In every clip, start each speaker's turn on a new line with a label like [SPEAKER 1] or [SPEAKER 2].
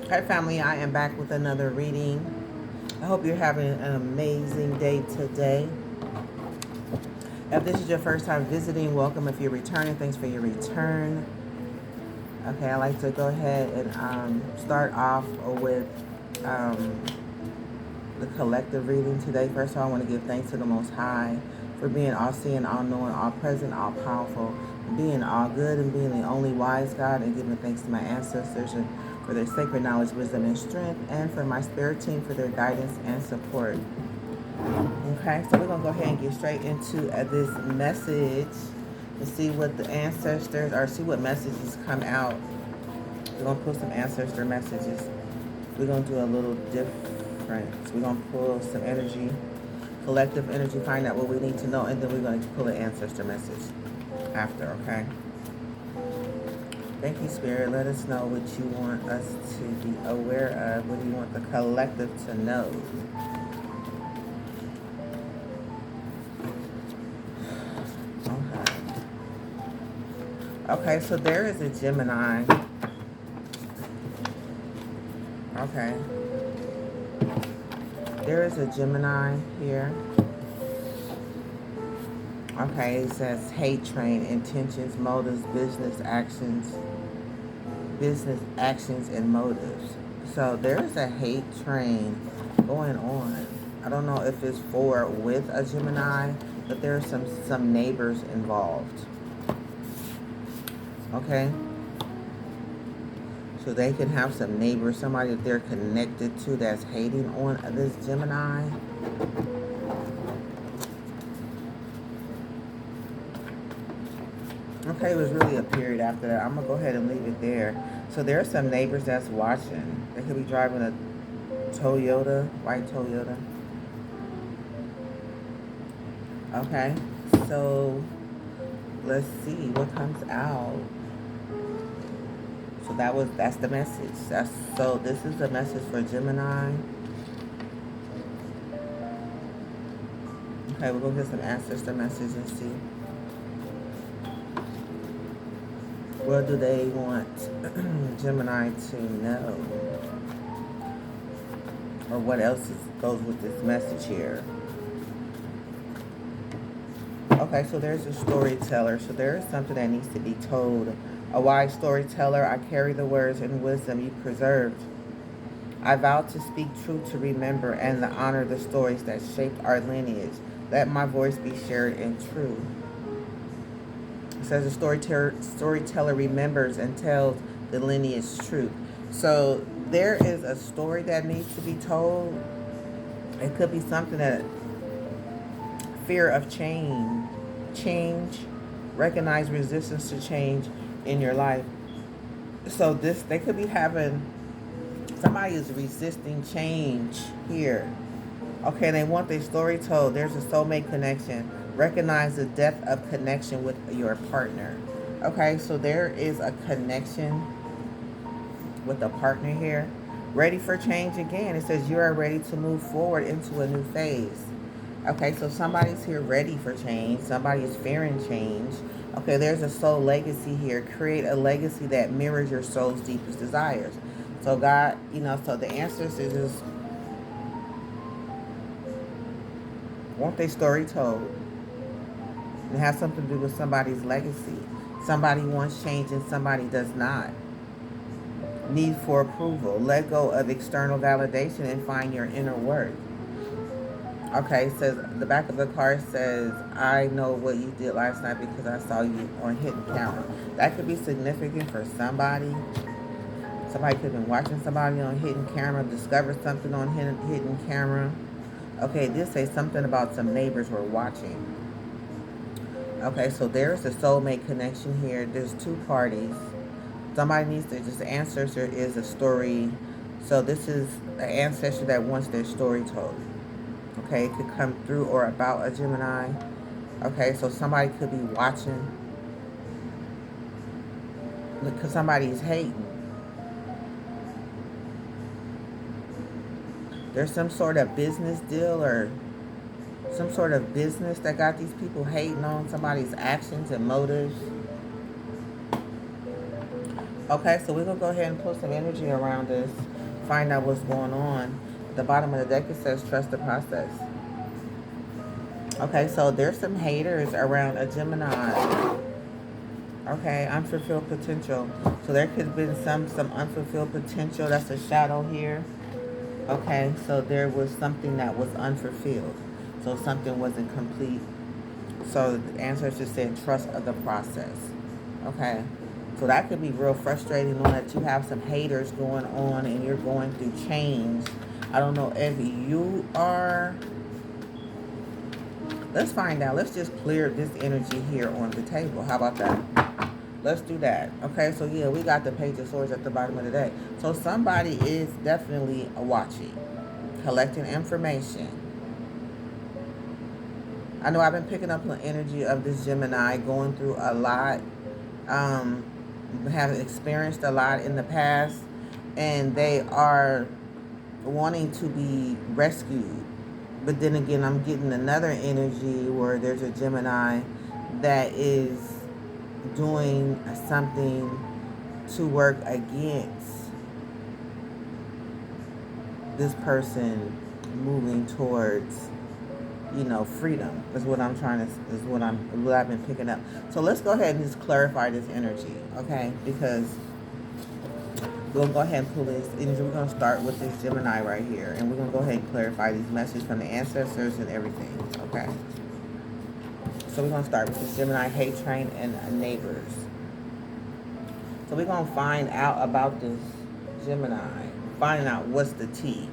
[SPEAKER 1] Hi family, I am back with another reading. I hope you're having an amazing day today. If this is your first time visiting, welcome. If you're returning, thanks for your return. Okay, I like to go ahead and start off with um, the collective reading today. First of all, I want to give thanks to the Most High for being all seeing, all knowing, all present, all powerful, being all good, and being the only wise God, and giving thanks to my ancestors and for their sacred knowledge, wisdom, and strength, and for my spirit team for their guidance and support. Okay, so we're going to go ahead and get straight into this message and see what the ancestors, or see what messages come out. We're going to pull some ancestor messages. We're going to do a little different. We're going to pull some energy, collective energy, find out what we need to know, and then we're going to pull an ancestor message after, okay? Thank you, Spirit. Let us know what you want us to be aware of. What do you want the collective to know? Okay. Okay, so there is a Gemini. Okay. There is a Gemini here. Okay, it says hate train, intentions, motives, business actions, and motives. So there's a hate train going on. I don't know if it's for or with a Gemini, but there are some neighbors involved. Okay, so they can have some neighbors, somebody that they're connected to that's hating on this Gemini. Okay, it was really a period after that. I'm going to go ahead and leave it there. So there are some neighbors that's watching. They could be driving a Toyota, white Toyota. Okay, so let's see what comes out. So that's the message. So this is the message for Gemini. Okay, we're going to get some ancestor message and see. What do they want Gemini to know? Or what else goes with this message here? Okay, so there's a storyteller. So there is something that needs to be told. A wise storyteller, I carry the words and wisdom you preserved. I vow to speak truth, to remember, and to honor the stories that shaped our lineage. Let my voice be shared and true. It says a storyteller remembers and tells the lineage truth. So there is a story that needs to be told. It could be something that fear of change, recognize resistance to change in your life. So this they could be having somebody is resisting change here. Okay, they want their story told. There's a soulmate connection. Recognize the depth of connection with your partner. Okay, so there is a connection with a partner here. Ready for change again. It says you are ready to move forward into a new phase. Okay, so somebody's here ready for change. Somebody is fearing change. Okay, there's a soul legacy here. Create a legacy that mirrors your soul's deepest desires. So God, so the answers is just want their story told. It has something to do with somebody's legacy. Somebody wants change and somebody does not. Need for approval. Let go of external validation and find your inner worth. Okay, it says the back of the card says, I know what you did last night because I saw you on hidden camera. That could be significant for somebody. Somebody could have been watching somebody on hidden camera, discovered something on hidden camera. Okay, this says something about some neighbors were watching. Okay, so there's a soulmate connection here. There's two parties. Somebody needs to just answer. There is a story. So this is an ancestor that wants their story told. Okay, it could come through or about a Gemini. Okay, so somebody could be watching because somebody's hating. There's some sort of business deal or some sort of business that got these people hating on somebody's actions and motives. Okay, so we're going to go ahead and put some energy around this, find out what's going on. At the bottom of the deck, it says trust the process. Okay, so there's some haters around a Gemini. Okay, unfulfilled potential. So there could have been some unfulfilled potential. That's a shadow here. Okay, so there was something that was unfulfilled. So something wasn't complete. So the ancestors said trust of the process. Okay. So that could be real frustrating knowing that you have some haters going on and you're going through change. I don't know if you are. Let's find out. Let's just clear this energy here on the table. How about that? Let's do that. Okay, so yeah, we got the Page of Swords at the bottom of the deck. So somebody is definitely watching, collecting information. I know I've been picking up the energy of this Gemini, going through a lot, have experienced a lot in the past, and they are wanting to be rescued. But then again, I'm getting another energy where there's a Gemini that is doing something to work against this person moving towards, you know, freedom is what I'm trying to, what I've been picking up. So let's go ahead and just clarify this energy, okay? Because we'll go ahead and pull this energy. We're going to start with this Gemini right here, and we're going to go ahead and clarify these messages from the ancestors and everything, okay? So we're going to start with this Gemini, hate train, and neighbors. So we're going to find out about this Gemini, finding out what's the T,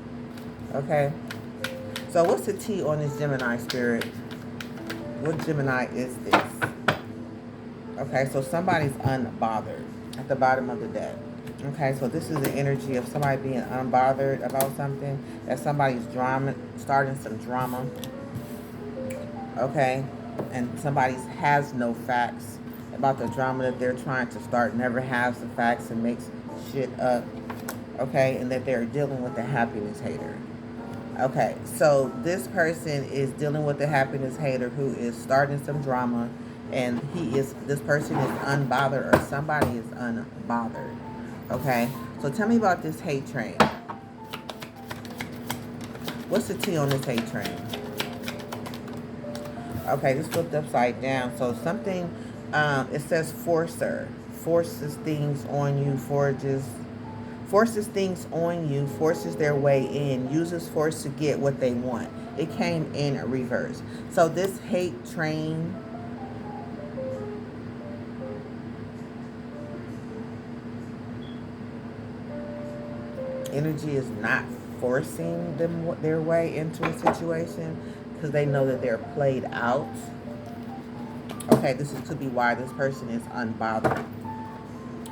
[SPEAKER 1] okay? So what's the T on this Gemini, Spirit? What Gemini is this? Okay, so somebody's unbothered at the bottom of the deck. Okay, so this is the energy of somebody being unbothered about something. That somebody's starting some drama. Okay, and somebody has no facts about the drama that they're trying to start, never has the facts and makes shit up. Okay, and that they're dealing with the happiness hater. Okay, so this person is dealing with the happiness hater who is starting some drama, and this person is unbothered, or somebody is unbothered. Okay, so tell me about this hate train. What's the T on this hate train? Okay, this flipped upside down. So something, it says forcer, forces things on you, forces things on you, forces their way in, uses force to get what they want. It came in reverse. So this hate train, energy is not forcing them their way into a situation because they know that they're played out. Okay, could be why this person is unbothered.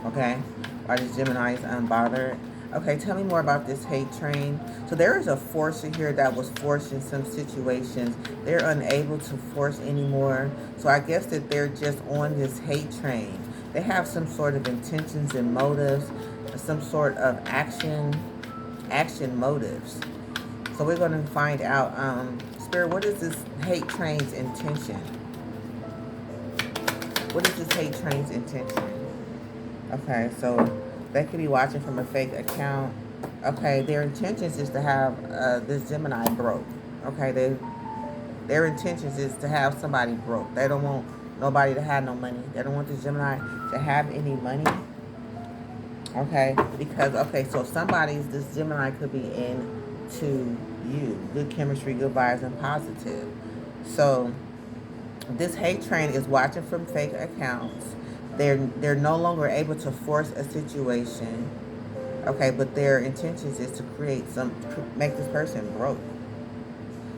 [SPEAKER 1] Okay, why this Gemini is unbothered. Okay, tell me more about this hate train. So there is a forcer here that was forced in some situations. They're unable to force anymore. So I guess that they're just on this hate train. They have some sort of intentions and motives, some sort of action motives. So we're going to find out, Spirit, what is this hate train's intention? What is this hate train's intention? Okay, so they could be watching from a fake account. Okay, their intentions is to have this Gemini broke. Okay, their intentions is to have somebody broke. They don't want nobody to have no money. They don't want this Gemini to have any money. Okay, because, okay, so this Gemini could be into you. Good chemistry, good vibes, and positive. So this hate train is watching from fake accounts. They're no longer able to force a situation. Okay, but their intentions is to make this person broke.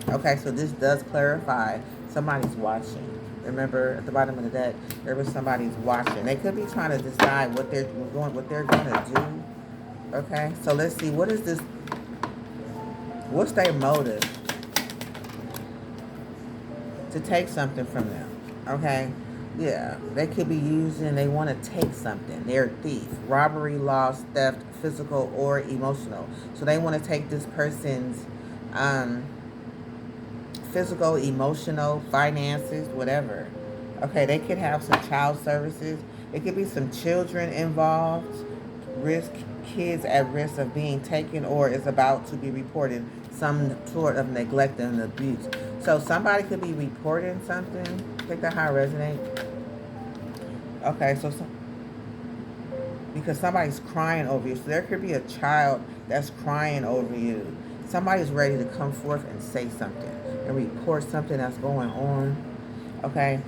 [SPEAKER 1] Okay, so this does clarify somebody's watching. Remember, at the bottom of the deck, there was somebody's watching. They could be trying to decide what they're going to do. Okay, so let's see. What is this? What's their motive to take something from them? Okay, yeah, they could be they want to take something. They're a thief. Robbery, loss, theft, physical or emotional. So they want to take this person's physical, emotional, finances, whatever. Okay, they could have some child services. It could be some children involved. risk, kids at risk of being taken or is about to be reported some sort of neglect and abuse. So somebody could be reporting something. Take that how it resonates. Okay, so because somebody's crying over you. So there could be a child that's crying over you. Somebody's ready to come forth and say something and report something that's going on. Okay?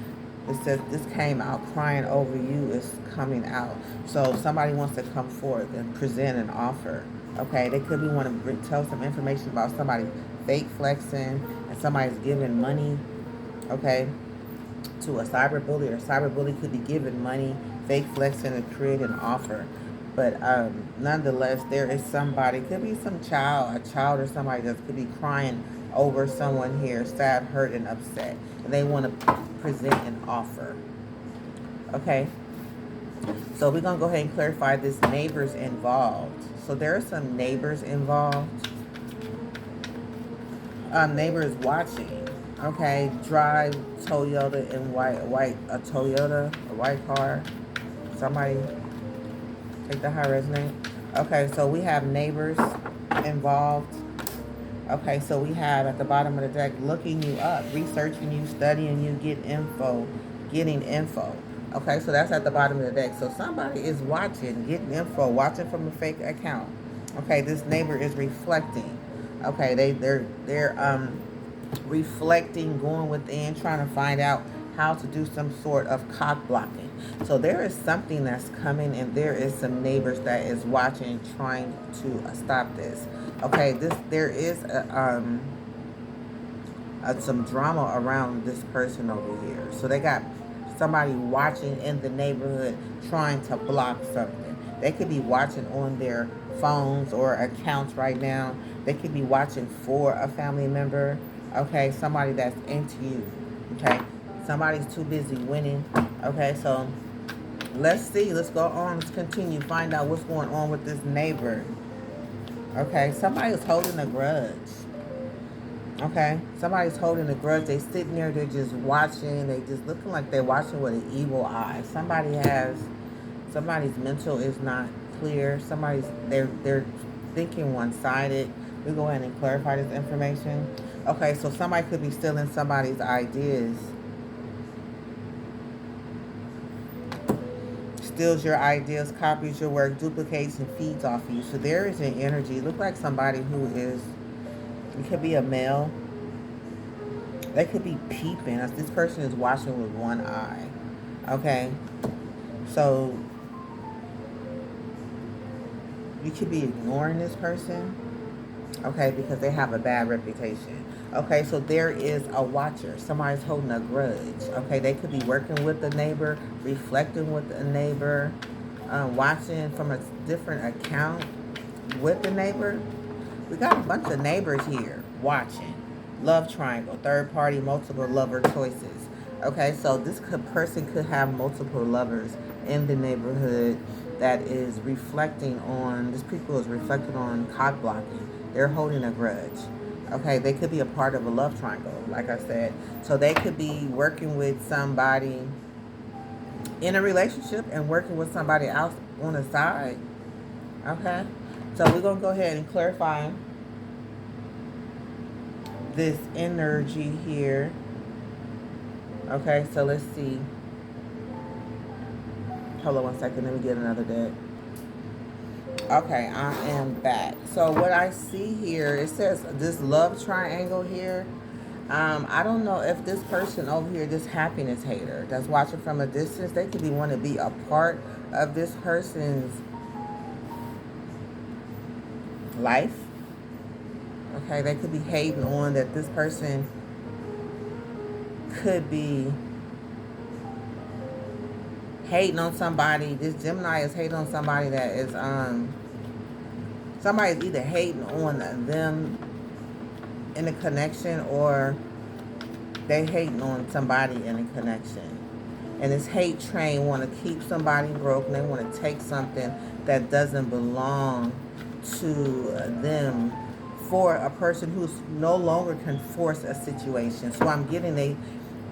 [SPEAKER 1] It says this came out, crying over you is coming out. So somebody wants to come forth and present an offer. Okay? They could be wanting to tell some information about somebody fake flexing and somebody's giving money. Okay? To a cyber bully, or cyber bully could be giving money, fake flexing, to create an offer. But nonetheless, there is somebody, could be some child, a child or somebody that could be crying over someone here, sad, hurt, and upset, and they want to present an offer. Okay, so we're gonna go ahead and clarify this neighbors involved. So there are some neighbors involved. Neighbors watching. Okay, drive Toyota in a Toyota, a white car. Somebody take the high resonate. Okay, so we have neighbors involved. Okay, so we have at the bottom of the deck looking you up, researching you, studying you, getting info. Okay, so that's at the bottom of the deck. So somebody is watching, getting info, watching from a fake account. Okay, this neighbor is reflecting. Okay, they're reflecting, going within, trying to find out how to do some sort of cock blocking. So there is something that's coming, and there is some neighbors that is watching, trying to stop this. Okay, there is some drama around this person over here. So they got somebody watching in the neighborhood trying to block something. They could be watching on their phones or accounts right now. They could be watching for a family member. Okay, somebody that's into you. Okay, somebody's too busy winning. Okay, so let's see. Let's go on. Let's continue. Find out what's going on with this neighbor. Okay, somebody's holding a grudge. Okay, somebody's holding a grudge. They sitting there. They're just watching. They just looking like they're watching with an evil eye. Somebody's mental is not clear. They're thinking one-sided. We go ahead and clarify this information. Okay, so somebody could be stealing somebody's ideas. Steals your ideas, copies your work, duplicates and feeds off you. So there is an energy. Look like somebody who is, it could be a male. They could be peeping. This person is watching with one eye. Okay, so you could be ignoring this person. Okay, because they have a bad reputation. Okay, so there is a watcher. Somebody's holding a grudge. Okay, they could be working with the neighbor, reflecting with the neighbor, watching from a different account with the neighbor. We got a bunch of neighbors here watching. Love triangle, third party, multiple lover choices. Okay, so this person could have multiple lovers in the neighborhood that is reflecting on, this people is reflecting on cock blocking. They're holding a grudge. Okay, they could be a part of a love triangle, like I said. So they could be working with somebody in a relationship and working with somebody else on the side. Okay, so we're going to go ahead and clarify this energy here. Okay, so let's see. Hold on one second, let me get another deck. Okay, I am back. So what I see here, it says this love triangle here. I don't know if this person over here, this happiness hater that's watching from a distance, they could be want to be a part of this person's life. Okay, they could be hating on that this person could be hating on somebody. This Gemini is hating on somebody that is somebody's either hating on them in a connection, or they hating on somebody in a connection. And this hate train want to keep somebody broke, and they want to take something that doesn't belong to them for a person who's no longer can force a situation. So I'm getting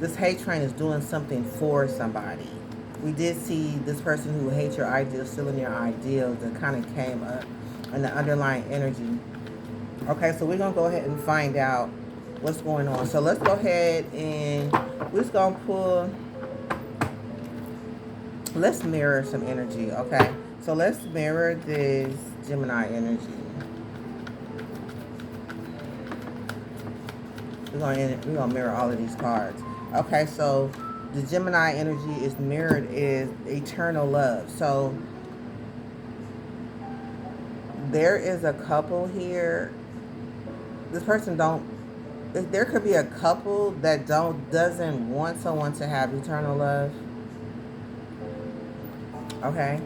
[SPEAKER 1] this hate train is doing something for somebody. We did see this person who hates your ideals, still in your ideals, that kind of came up in the underlying energy. Okay, so we're going to go ahead and find out what's going on. So let's go ahead and we're just going to pull, let's mirror some energy, okay? So let's mirror this Gemini energy. We're gonna mirror all of these cards. Okay, so the Gemini energy is mirrored is eternal love. So there is a couple here. This person don't. There could be a couple that doesn't want someone to have eternal love. Okay.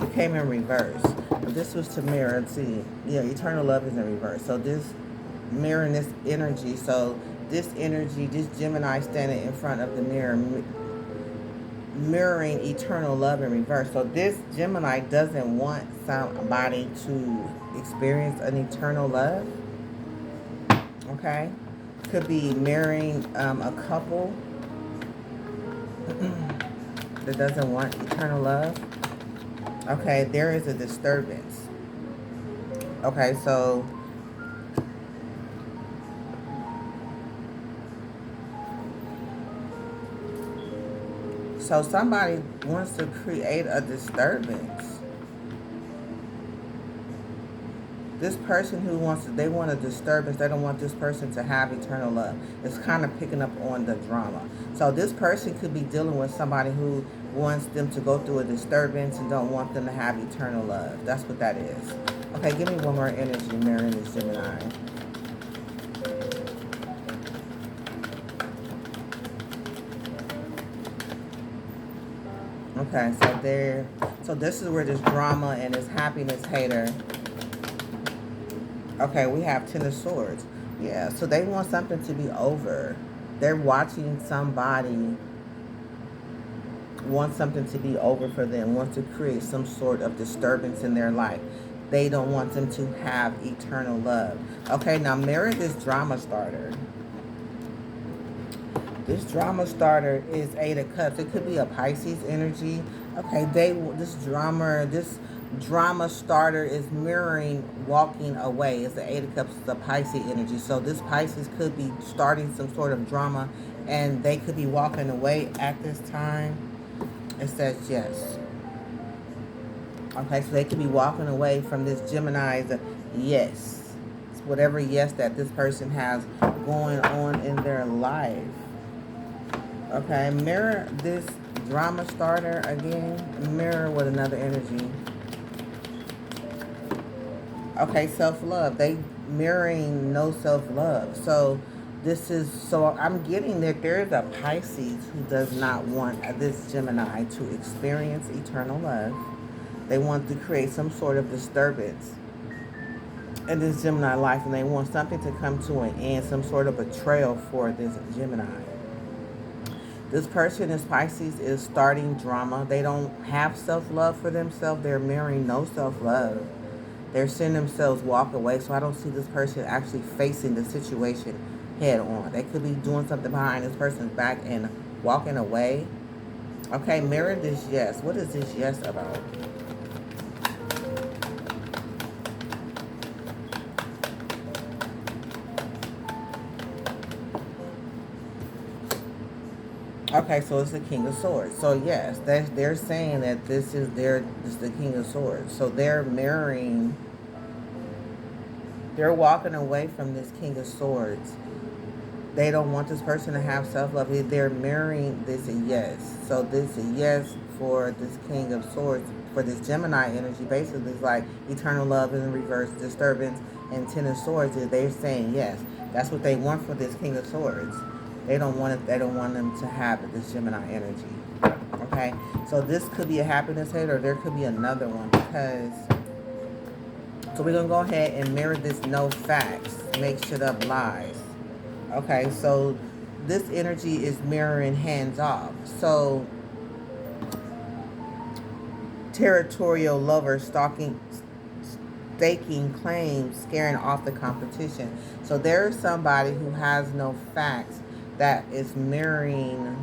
[SPEAKER 1] It came in reverse. This was to mirror. See, yeah, eternal love is in reverse. So this mirroring this energy. So this energy, this Gemini standing in front of the mirror, mirroring eternal love in reverse. So this Gemini doesn't want somebody to experience an eternal love. Okay, could be mirroring a couple that doesn't want eternal love. Okay, there is a disturbance. Okay, so somebody wants to create a disturbance. This person who they want a disturbance. They don't want this person to have eternal love. It's kind of picking up on the drama. So this person could be dealing with somebody who wants them to go through a disturbance and don't want them to have eternal love. That's what that is. Okay, give me one more energy mirroring this Gemini. Okay, so this is where this drama and this happiness hater. Okay, we have Ten of Swords. Yeah, so they want something to be over. They're watching somebody want something to be over for them, want to create some sort of disturbance in their life. They don't want them to have eternal love. Okay, now mirror this drama starter. This drama starter is Eight of Cups. It could be a Pisces energy. Okay, this drama starter is mirroring walking away. It's the Eight of Cups, it's a Pisces energy. So this Pisces could be starting some sort of drama and they could be walking away at this time. It says yes. Okay, so they could be walking away from this Gemini's yes. It's whatever yes that this person has going on in their life. Okay, mirror this drama starter again. Mirror with another energy. Okay, self-love. They mirroring no self-love. So I'm getting that there is a Pisces who does not want this Gemini to experience eternal love. They want to create some sort of disturbance in this Gemini life, and they want something to come to an end, some sort of betrayal for this Gemini. This person, this Pisces, is starting drama. They don't have self-love for themselves. They're mirroring no self-love. They're seeing themselves walk away. So I don't see this person actually facing the situation head on. They could be doing something behind this person's back and walking away. Okay, mirror this yes. What is this yes about? Okay, so it's the King of Swords. So yes, they're saying that this is the King of Swords. So they're mirroring, they're walking away from this King of Swords. They don't want this person to have self-love. They're mirroring this yes. So this yes for this King of Swords, for this Gemini energy, basically is like eternal love in reverse, disturbance, and Ten of Swords. They're saying yes. That's what they want for this King of Swords. They don't want it. They don't want them to have this Gemini energy. Okay, so this could be a happiness hate, or there could be another one because. So we're gonna go ahead and mirror this no facts, make shit up lies. Okay, so this energy is mirroring hands off. So territorial lover staking claims, scaring off the competition. So there's somebody who has no facts that is mirroring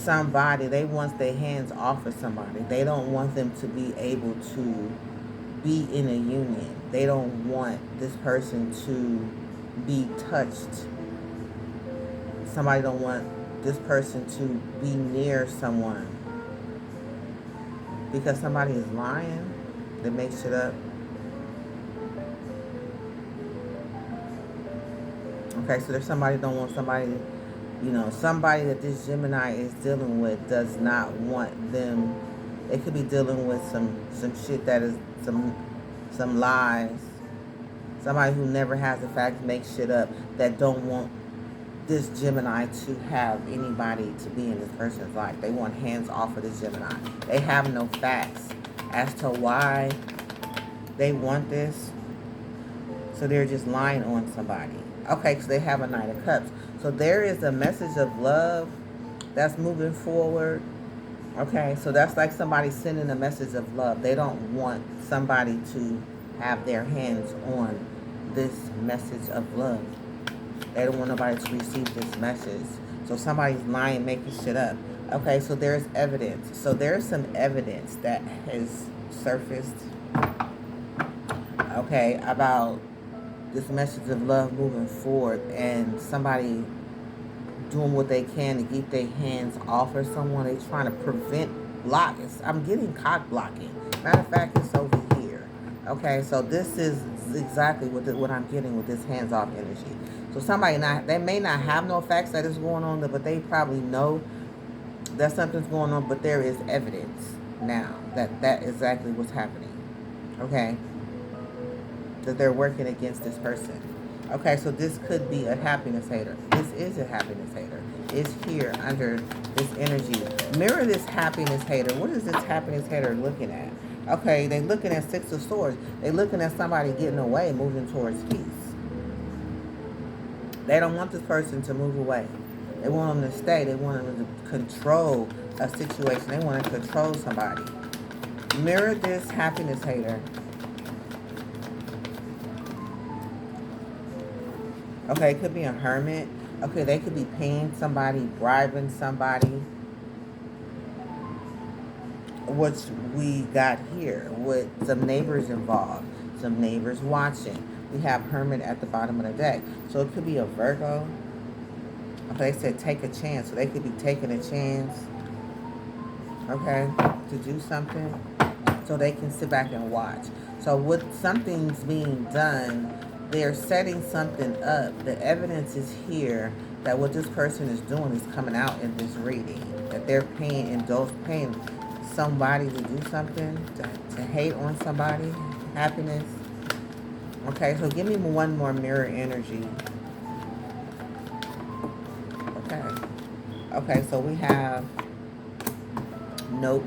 [SPEAKER 1] somebody, they want their hands off of somebody. They don't want them to be able to be in a union. They don't want this person to be touched. Somebody don't want this person to be near someone because somebody is lying. They make shit up. Okay, so there's somebody don't want somebody, somebody that this Gemini is dealing with does not want them. They could be dealing with some shit that is some lies. Somebody who never has the facts, makes shit up, that don't want this Gemini to have anybody to be in this person's life. They want hands off of this Gemini. They have no facts as to why they want this. So they're just lying on somebody. Okay, so they have a Knight of Cups. So there is a message of love that's moving forward. Okay, so that's like somebody sending a message of love. They don't want somebody to have their hands on this message of love. They don't want nobody to receive this message. So somebody's lying, making shit up. Okay, so there's evidence. So there's some evidence that has surfaced, okay, about this message of love moving forward, and somebody doing what they can to keep their hands off of someone. They're trying to prevent blocking. I'm getting cock blocking. Matter of fact, it's over here. Okay, so this is exactly what I'm getting with this hands-off energy. So somebody they may not have no facts that is going on, but they probably know that something's going on, but there is evidence now that exactly what's happening. Okay? That they're working against this person. Okay, so this could be a happiness hater. This is a happiness hater. It's here under this energy. Mirror this happiness hater. What is this happiness hater looking at? Okay, they're looking at Six of Swords. They're looking at somebody getting away, moving towards peace. They don't want this person to move away. They want them to stay. They want them to control a situation. They want to control somebody. Mirror this happiness hater. Okay, it could be a hermit. Okay, they could be paying somebody, bribing somebody. Which we got here with some neighbors involved, some neighbors watching. We have hermit at the bottom of the deck. So it could be a Virgo. Okay, they said take a chance. So they could be taking a chance, okay, to do something. So they can sit back and watch. So what something's being done, they're setting something up. The evidence is here that what this person is doing is coming out in this reading. That they're paying somebody to do something, to hate on somebody, happiness. Okay, so give me one more mirror energy. Okay. Okay, so we have nope.